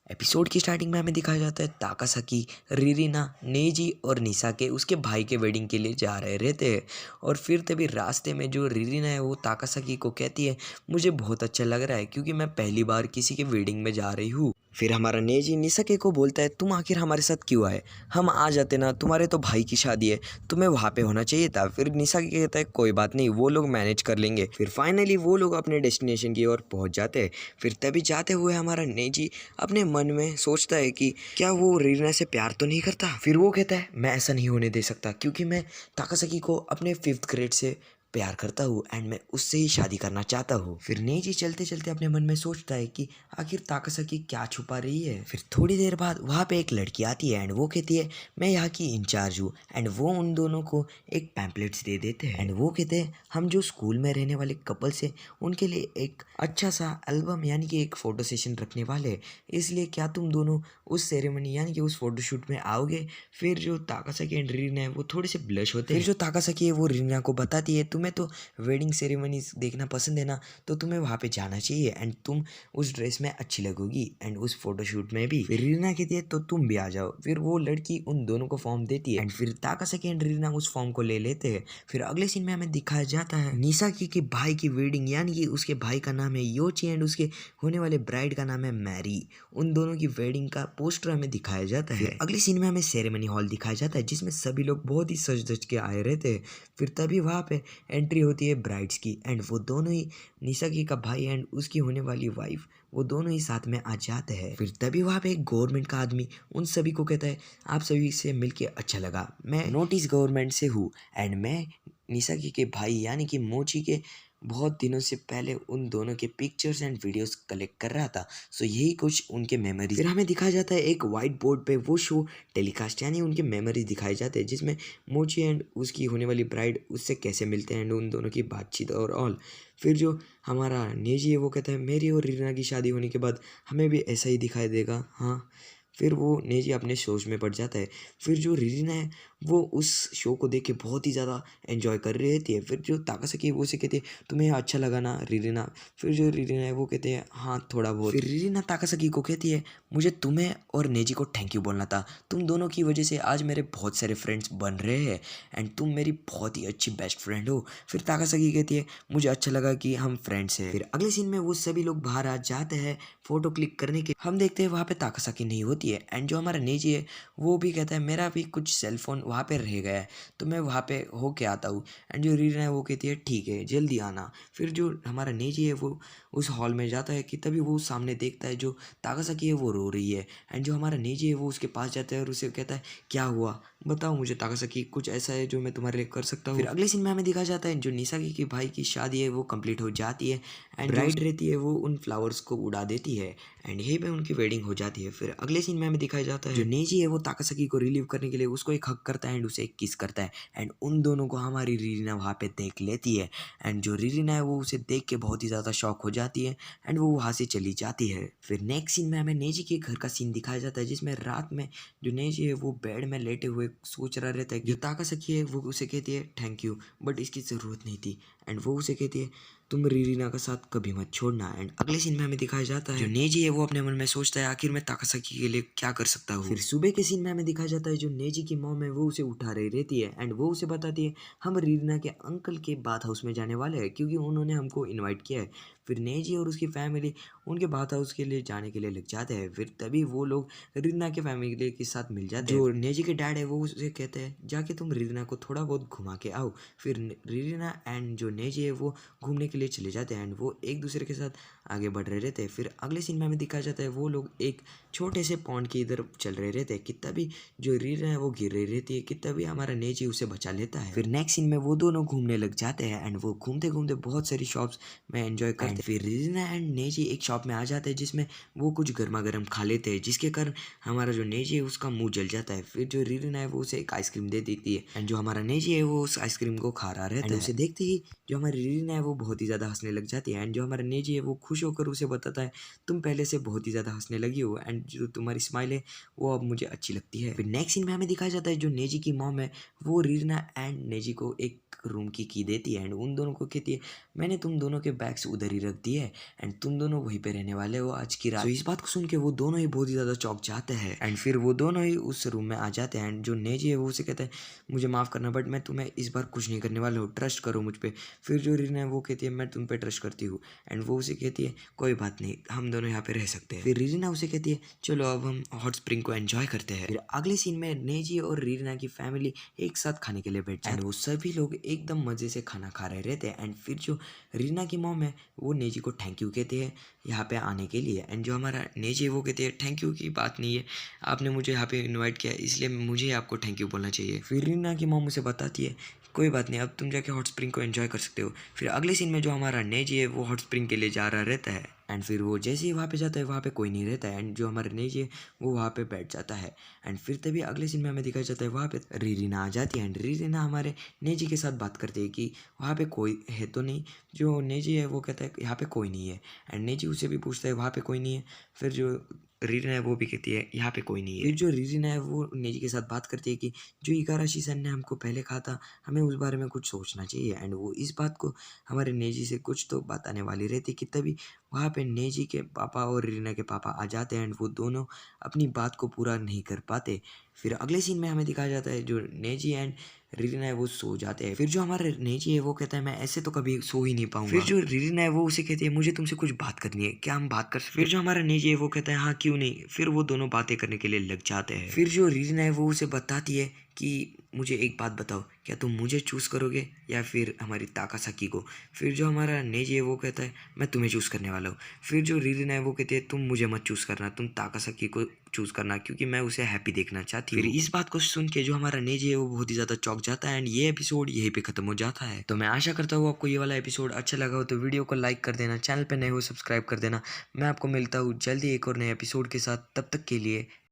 Episode की starting में हमें दिखाया जाता है ताकासाकी, रिरिना, नेजी और निसाके उसके भाई के वेडिंग के लिए जा रहे रहते हैं। और फिर तभी रास्ते में जो रिरिना है वो ताकासाकी को कहती है, मुझे बहुत अच्छा लग रहा है क्योंकि मैं पहली बार किसी के वेडिंग में जा रही हूँ। फिर हमारा नेजी निसाके को बोलता है, तुम आखिर हमारे साथ क्यों आए, हम आ जाते ना, तुम्हारे तो भाई की शादी है, तुम्हें वहाँ पे होना चाहिए था। फिर निसाके कहता है, कोई बात नहीं, वो लोग मैनेज कर लेंगे। फिर फाइनली वो लोग अपने डेस्टिनेशन की ओर पहुँच जाते हैं। फिर तभी जाते हुए हमारा नेजी अपने मन में सोचता है कि क्या वो रीना से प्यार तो नहीं करता। फिर वो कहता है, मैं ऐसा नहीं होने दे सकता क्योंकि मैं ताकासाकी को अपने 5th ग्रेड से प्यार करता हूँ एंड मैं उससे ही शादी करना चाहता हूँ। फिर नेजी चलते चलते अपने मन में सोचता है कि आखिर ताकासाकी क्या छुपा रही है। फिर थोड़ी देर बाद वहाँ पे एक लड़की आती है एंड वो कहती है, मैं यहाँ की इंचार्ज हूँ। एंड वो उन दोनों को एक पैम्पलेट्स दे देते हैं एंड वो कहते हैं, हम जो स्कूल में रहने वाले कपल से उनके लिए एक अच्छा सा एल्बम यानी कि एक फ़ोटो सेशन रखने वाले हैं, इसलिए क्या तुम दोनों उस सेरेमनी यानी कि उस फोटोशूट में आओगे। फिर जो ताकासाकी एंड रीना है वो थोड़े से ब्लश होते हैं। फिर जो ताकासाकी है वो रीना को बताती है, तुम्हें तो वेडिंग सेरेमनी देखना पसंद है ना, तो तुम्हें वहाँ पे जाना चाहिए एंड तुम उस ड्रेस में अच्छी लगोगी एंड उस फोटोशूट में भी। फिर रीना कहती है, तो तुम भी आ जाओ। फिर वो लड़की उन दोनों को फॉर्म देती है एंड फिर ताकासाकी एंड रीना उस फॉर्म को ले लेते हैं। फिर अगले सीन में हमें दिखाया जाता है निसाकी के भाई की वेडिंग, यानी कि उसके भाई का नाम है योची एंड उसके होने वाले ब्राइड का नाम है मैरी। उन दोनों की वेडिंग का पोस्टर हमें दिखाया जाता है। अगले सीन में हमें सेरेमनी हॉल दिखाया जाता है जिसमें सभी लोग बहुत ही सज धज के आए रहते हैं। फिर तभी वहाँ पे एंट्री होती है ब्राइड्स की एंड वो दोनों ही निसाकी का भाई एंड उसकी होने वाली वाइफ वो दोनों ही साथ में आ जाते हैं। फिर तभी वहाँ पे एक गवर्नमेंट का आदमी उन सभी को कहता है, आप सभी से मिलके अच्छा लगा, मैं नोटिस गवर्नमेंट से हूँ एंड मैं निसाकी के भाई यानी कि मोची के बहुत दिनों से पहले उन दोनों के पिक्चर्स एंड वीडियोस कलेक्ट कर रहा था। सो यही कुछ उनके मेमोरीज। फिर हमें दिखाया जाता है एक वाइट बोर्ड पे वो शो टेलीकास्ट यानी उनके मेमोरीज दिखाए जाते हैं जिसमें मोची एंड उसकी होने वाली ब्राइड उससे कैसे मिलते हैं एंड उन दोनों की बातचीत और ऑल। फिर जो हमारा नेजी है वो कहता है, मेरी और रीना की शादी होने के बाद हमें भी ऐसा ही दिखाई देगा। हाँ, फिर वो नेजी अपने शोज में पड़ जाता है। फिर जो रीना है वो उस शो को देख के बहुत ही ज़्यादा एंजॉय कर रही रहती है। फिर जो ताकासाकी है वो उसे कहते हैं, तुम्हें यह अच्छा लगा ना रीना। फिर जो रीना है वो कहते हैं, हाँ थोड़ा बहुत। फिर रीना ताकासाकी को कहती है, मुझे तुम्हें और नेजी को थैंक यू बोलना था, तुम दोनों की वजह से आज मेरे बहुत सारे फ्रेंड्स बन रहे हैं एंड तुम मेरी बहुत ही अच्छी बेस्ट फ्रेंड हो। फिर ताकासाकी कहती है, मुझे अच्छा लगा कि हम फ्रेंड्स हैं। फिर अगले सीन में वो सभी लोग बाहर आ जाते हैं फोटो क्लिक करने के। हम देखते हैं वहाँ पे ताकासाकी नहीं होती है एंड जो हमारा नेजी है वो भी कहता है, मेरा भी कुछ सेलफोन वहाँ पे रह गया है तो मैं वहाँ पे होके आता हूँ। एंड जो रीना है वो कहती है, ठीक है जल्दी आना। फिर जो हमारा नेजी है वो उस हॉल में जाता है कि तभी वो सामने देखता है जो ताकासाकी है वो रो रही है एंड जो हमारा नेजी है वो उसके पास जाता है और उसे कहता है, क्या हुआ बताओ मुझे ताकासाकी, कुछ ऐसा है जो मैं तुम्हारे लिए कर सकता हूँ। फिर अगले सीन में हमें दिखा जाता है जो निसाकी के भाई की शादी है वो कंप्लीट हो जाती है एंड ब्राइड रहती है वो उन फ्लावर्स को उड़ा देती है एंड यहीं पे उनकी वेडिंग हो जाती है। फिर अगले सीन में हमें दिखाया जाता है जो नेजी है वो ताकासाकी को रिलीव करने के लिए उसको एक हग करता है एंड उसे एक किस करता है एंड उन दोनों को हमारी रीना वहाँ पे देख लेती है एंड जो रीना है वो उसे देख के बहुत ही ज़्यादा शॉक हो जाती है एंड वो वहाँ से चली जाती है। फिर नेक्स्ट सीन में हमें नेजी के घर का सीन दिखाया जाता है जिसमें रात में जो नेजी है वो बेड में लेटे हुए सोच रहा रहता है। जो ताकासाकी है वो उसे कहती है, थैंक यू बट इसकी ज़रूरत नहीं थी एंड वो उसे कहती है, तुम रीना का साथ कभी मत छोड़ना। एंड अगले सीन में हमें दिखाया जाता है जो नेजी है वो अपने मन में सोचता है, आखिर मैं ताकासाकी के लिए क्या कर सकता हूँ। फिर सुबह के सीन में हमें दिखाया जाता है जो नेजी की मॉम है वो उसे उठा रही रहती है एंड वो उसे बताती है, हम रीना के अंकल के बाथ हाउस में जाने वाले हैं क्योंकि उन्होंने हमको इन्वाइट किया है। फिर नेजी और उसकी फैमिली उनके बाथ हाउस के लिए जाने के लिए लग जाते हैं। फिर तभी वो लोग रीना के फैमिली के साथ मिल जाते हैं। जो नेजी के डैड है वो उसे कहते हैं, जाके तुम रीना को थोड़ा बहुत घुमा के आओ। फिर रीना एंड जो नेजी है वो घूमने के लिए चले जाते हैं एंड वो एक दूसरे के साथ आगे बढ़ रहे रहते हैं। फिर अगले सीन में हमें दिखाया जाता है वो लोग एक छोटे से पॉन्ड की इधर चल रहे रहते हैं कि तभी जो रीना है वो गिर रही रहती है कि तभी हमारा नेजी उसे बचा लेता है। फिर नेक्स्ट सीन में वो दोनों घूमने लग जाते हैं एंड वो घूमते घूमते बहुत सारी शॉप्स में एंजॉय करते हैं। फिर रीना एंड नेजी एक शॉप में आ जाते हैं जिसमें वो कुछ गर्मा गर्म खा लेते हैं जिसके कारण हमारा जो नेजी है उसका मुंह जल जाता है। फिर जो रीना है वो उसे एक आइसक्रीम दे देती है एंड जो हमारा नेजी है वो उस आइसक्रीम को खा रहा रहता है। उसे देखते ही जो हमारी रीना है वो बहुत ही ज़्यादा हंसने लग जाती है एंड जो हमारा नेजी है वो खुश होकर उसे बताता है, तुम पहले से बहुत ही ज़्यादा हंसने लगी हो एंड जो तुम्हारी स्माइल है वो अब मुझे अच्छी लगती है। फिर नेक्स्ट सीन में हमें दिखाया जाता है जो नेजी की मॉम है वो रीना एंड नेजी को एक रूम की देती है एंड उन दोनों को कहती है मैंने तुम दोनों के बैग्स उधर ही रख दिए हैं एंड तुम दोनों वहीं पे रहने वाले हो आज की रात। तो इस बात को सुन के वो दोनों ही बहुत ही ज़्यादा चौंक जाते हैं एंड फिर वो दोनों ही उस रूम में आ जाते हैं एंड जो नेजी है वो उसे कहता है मुझे माफ़ करना बट मैं तुम्हें इस बार कुछ नहीं करने वाला हूँ, ट्रस्ट करो मुझ पर। फिर जो रीना है वो कहती है मैं तुम पे ट्रस्ट करती हूँ एंड वो उसे कहती है कोई बात नहीं, हम दोनों यहाँ पे रह सकते हैं। फिर रीना उसे कहती है चलो अब हम हॉट स्प्रिंग को एंजॉय करते हैं। फिर अगले सीन में नेजी और रीना की फैमिली एक साथ खाने के लिए बैठ जाए एंड वो सभी लोग एकदम मज़े से खाना खा रहे रहते हैं एंड फिर जो रीना की मॉम है वो नेजी को थैंक यू कहती है यहाँ पे आने के लिए एंड जो हमारा नेजी है वो कहते हैं थैंक यू की बात नहीं है, आपने मुझे यहाँ पे इनवाइट किया इसलिए मुझे आपको थैंक यू बोलना चाहिए। फिर रीना की मॉम उसे बताती है कोई बात नहीं, अब तुम जाके हॉट स्प्रिंग को एंजॉय कर सकते हो। फिर अगले सीन में जो हमारा नेजी है वो हॉट स्प्रिंग के लिए जा रहा रहता है एंड फिर वो जैसे ही वहाँ पे जाता है वहाँ पे कोई नहीं रहता है एंड जो हमारा नेजी है वो वहाँ पे बैठ जाता है एंड फिर तभी अगले सीन में हमें दिखाया जाता है वहाँ पे रीना आ जाती है एंड रीना हमारे नेजी के साथ बात करती है कि वहाँ पे कोई है तो नहीं। जो नेजी है वो कहता है यहाँ पे कोई नहीं है एंड नेजी उसे भी पूछता है वहाँ पे कोई नहीं है। फिर जो रीना है वो भी कहती है यहाँ पे कोई नहीं है। फिर जो रीना है वो नेजी के साथ बात करती है कि जो इगाराशी सन ने हमको पहले कहा था हमें उस बारे में कुछ सोचना चाहिए एंड वो इस बात को हमारे नेजी से कुछ तो बताने वाली रहती कि तभी वहाँ पे नेजी के पापा और रीना के पापा आ जाते हैं एंड वो दोनों अपनी बात को पूरा नहीं कर पाते। फिर अगले सीन में हमें दिखाया जाता है जो नेजी एंड रीना है वो सो जाते हैं। फिर जो हमारा नेजी है वो कहता है मैं ऐसे तो कभी सो ही नहीं पाऊंगा। फिर जो रीना है वो उसे कहती है मुझे तुमसे कुछ बात करनी है, क्या हम बात कर सकते? फिर जो हमारा नेजी है वो कहता है हाँ क्यों नहीं। फिर वो दोनों बातें करने के लिए लग जाते हैं। फिर जो रीना है वो उसे बताती है कि मुझे एक बात बताओ, क्या तुम मुझे चूज़ करोगे या फिर हमारी ताकासाकी को? फिर जो हमारा नेजी है वो कहता है मैं तुम्हें चूज़ करने वाला हूँ। फिर जो रीना है वो कहती है तुम मुझे मत चूज़ करना, तुम ताकासाकी को चूज़ करना क्योंकि मैं उसे हैप्पी देखना चाहती हूँ। फिर इस बात को सुन के जो हमारा नेजी है वो बहुत ही ज़्यादा चौंक जाता है एंड ये एपिसोड यहीं पे खत्म हो जाता है। तो मैं आशा करता हूँ आपको ये वाला एपिसोड अच्छा लगा हो तो वीडियो को लाइक कर देना, चैनल पे नए हो सब्सक्राइब कर देना। मैं आपको मिलता हूँ जल्दी एक और नए एपिसोड के साथ, तब तक के लिए